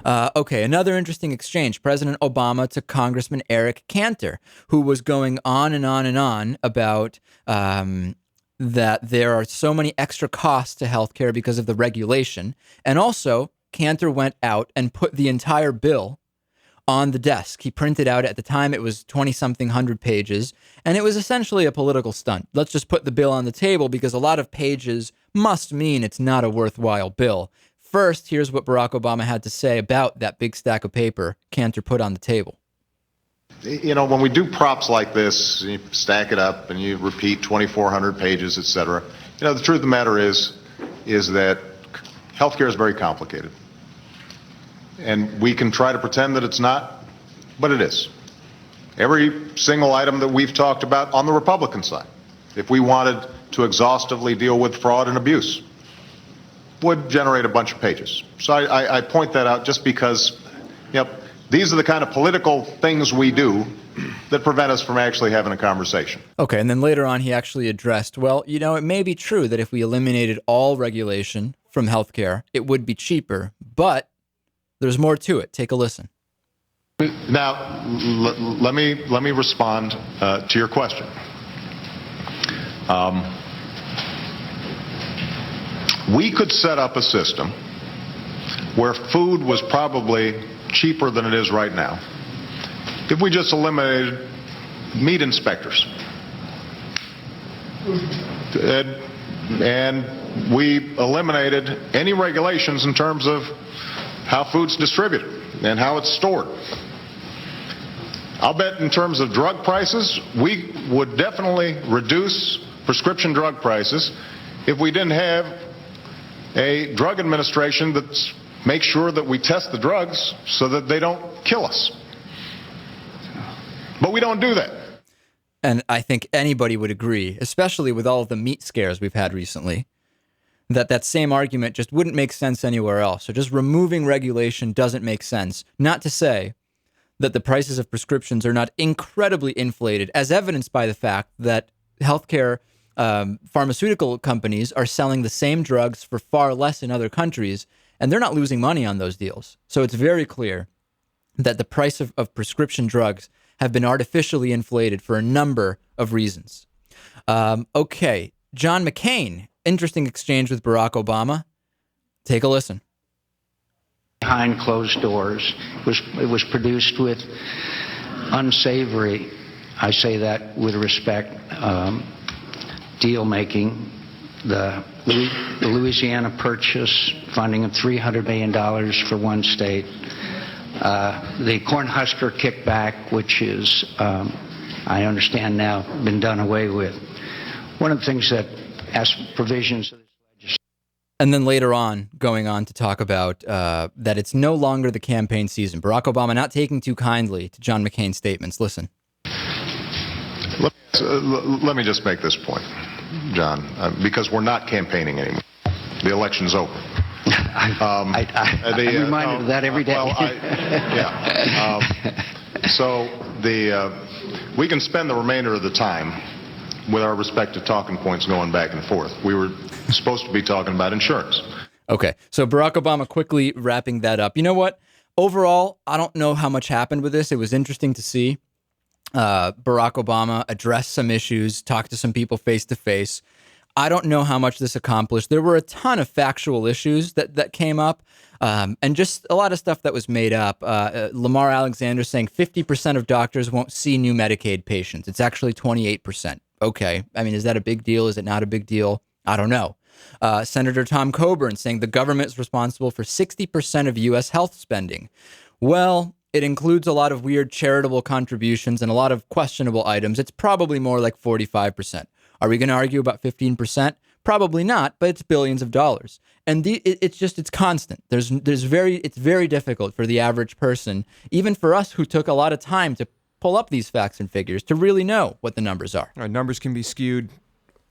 Okay, another interesting exchange. President Obama to Congressman Eric Cantor, who was going on and on and on about that there are so many extra costs to healthcare because of the regulation. And also, Cantor went out and put the entire bill on the desk. He printed out, at the time, it was 20-something hundred pages, and it was essentially a political stunt. Let's just put the bill on the table because a lot of pages must mean it's not a worthwhile bill. First, here's what Barack Obama had to say about that big stack of paper Cantor put on the table. You know, when we do props like this, you stack it up and you repeat 2,400 pages, et cetera. You know, the truth of the matter is that healthcare is very complicated. And we can try to pretend that it's not, but it is. Every single item that we've talked about on the Republican side, if we wanted to exhaustively deal with fraud and abuse, would generate a bunch of pages. So I point that out just because, you know, these are the kind of political things we do that prevent us from actually having a conversation. Okay, and then later on he actually addressed, well, you know, it may be true that if we eliminated all regulation from healthcare, it would be cheaper, but there's more to it. Take a listen. Now, let me respond to your question. We could set up a system where food was probably cheaper than it is right now if we just eliminated meat inspectors. And we eliminated any regulations in terms of how food's distributed and how it's stored. I'll bet in terms of drug prices, we would definitely reduce prescription drug prices if we didn't have a drug administration that makes sure that we test the drugs so that they don't kill us. But we don't do that. And I think anybody would agree, especially with all of the meat scares we've had recently, that same argument just wouldn't make sense anywhere else. So just removing regulation doesn't make sense. Not to say that the prices of prescriptions are not incredibly inflated, as evidenced by the fact that healthcare pharmaceutical companies are selling the same drugs for far less in other countries, and they're not losing money on those deals. So it's very clear that the price of prescription drugs have been artificially inflated for a number of reasons. Okay, John McCain, interesting exchange with Barack Obama. Take a listen. Behind closed doors, it was produced with unsavory, I say that with respect, deal making. The Louisiana Purchase funding of $300 million for one state. The Cornhusker kickback, which is, I understand now, been done away with. One of the things that, as provisions of this legislation. And then later on, going on to talk about that it's no longer the campaign season. Barack Obama not taking too kindly to John McCain's statements. Listen. Let me just make this point, John, because we're not campaigning anymore. The election's over. I'm reminded of that every day. So we can spend the remainder of the time with our respective talking points going back and forth. We were supposed to be talking about insurance. Okay, so Barack Obama quickly wrapping that up. You know what? Overall, I don't know how much happened with this. It was interesting to see Barack Obama address some issues, talk to some people face to face. I don't know how much this accomplished. There were a ton of factual issues that came up, and just a lot of stuff that was made up. Lamar Alexander saying 50% of doctors won't see new Medicaid patients. It's actually 28%. Okay. I mean, is that a big deal? Is it not a big deal? I don't know. Senator Tom Coburn saying the government is responsible for 60% of U.S. health spending. Well, it includes a lot of weird charitable contributions and a lot of questionable items. It's probably more like 45%. Are we going to argue about 15%? Probably not, but it's billions of dollars. And it's constant. It's very difficult for the average person, even for us who took a lot of time to pull up these facts and figures, to really know what the numbers are. Numbers can be skewed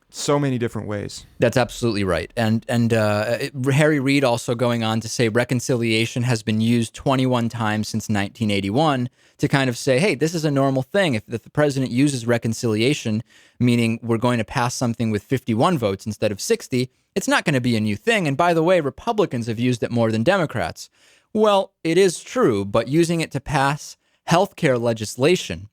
so many different ways. That's absolutely right. And Harry Reid also going on to say reconciliation has been used 21 times since 1981 to kind of say, hey, this is a normal thing. If the president uses reconciliation, meaning we're going to pass something with 51 votes instead of 60, it's not going to be a new thing. And by the way, Republicans have used it more than Democrats. Well, it is true, but using it to pass healthcare legislation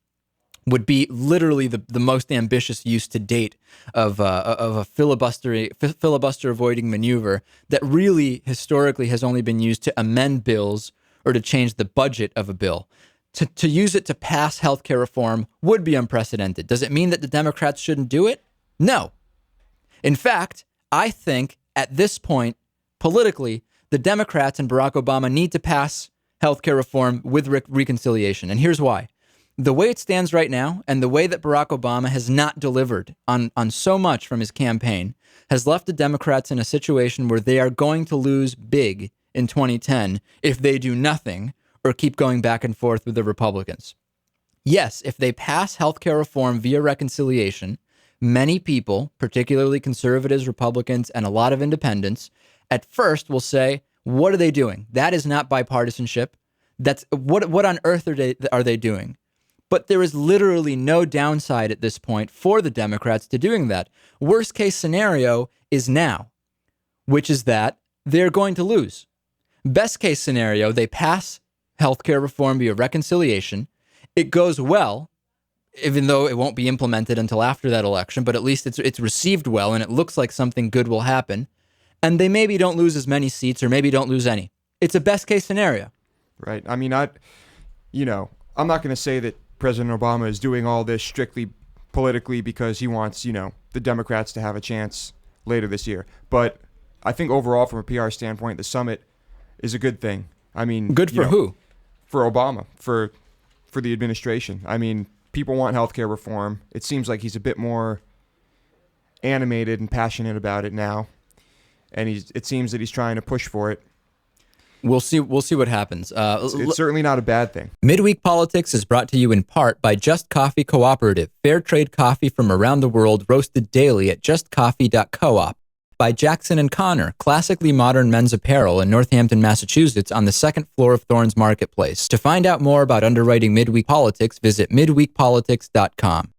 would be literally the most ambitious use to date of a filibuster avoiding maneuver that really historically has only been used to amend bills or to change the budget of a bill. To use it to pass healthcare reform would be unprecedented. Does it mean that the Democrats shouldn't do it? No. In fact, I think at this point, politically, the Democrats and Barack Obama need to pass healthcare reform with reconciliation. And here's why. The way it stands right now and the way that Barack Obama has not delivered on so much from his campaign has left the Democrats in a situation where they are going to lose big in 2010 if they do nothing or keep going back and forth with the Republicans. Yes, if they pass healthcare reform via reconciliation, many people, particularly conservatives, Republicans, and a lot of independents, at first will say, what are they doing? That is not bipartisanship. That's what on earth are they doing? But there is literally no downside at this point for the Democrats to doing that. Worst case scenario is now, which is that they're going to lose. Best case scenario, they pass healthcare reform via reconciliation. It goes well, even though it won't be implemented until after that election, but at least it's received well and it looks like something good will happen. And they maybe don't lose as many seats or maybe don't lose any. It's a best case scenario. Right. I mean, I'm not going to say that President Obama is doing all this strictly politically because he wants, the Democrats to have a chance later this year. But I think overall, from a PR standpoint, the summit is a good thing. I mean, good for who? For Obama, for the administration. I mean, people want healthcare reform. It seems like he's a bit more animated and passionate about it now, and it seems that he's trying to push for it. We'll see what happens. It's certainly not a bad thing. Midweek Politics is brought to you in part by Just Coffee Cooperative, fair trade coffee from around the world, roasted daily at justcoffee.coop. By Jackson and Connor, classically modern men's apparel in Northampton, Massachusetts, on the second floor of Thorne's Marketplace. To find out more about underwriting Midweek Politics, visit midweekpolitics.com.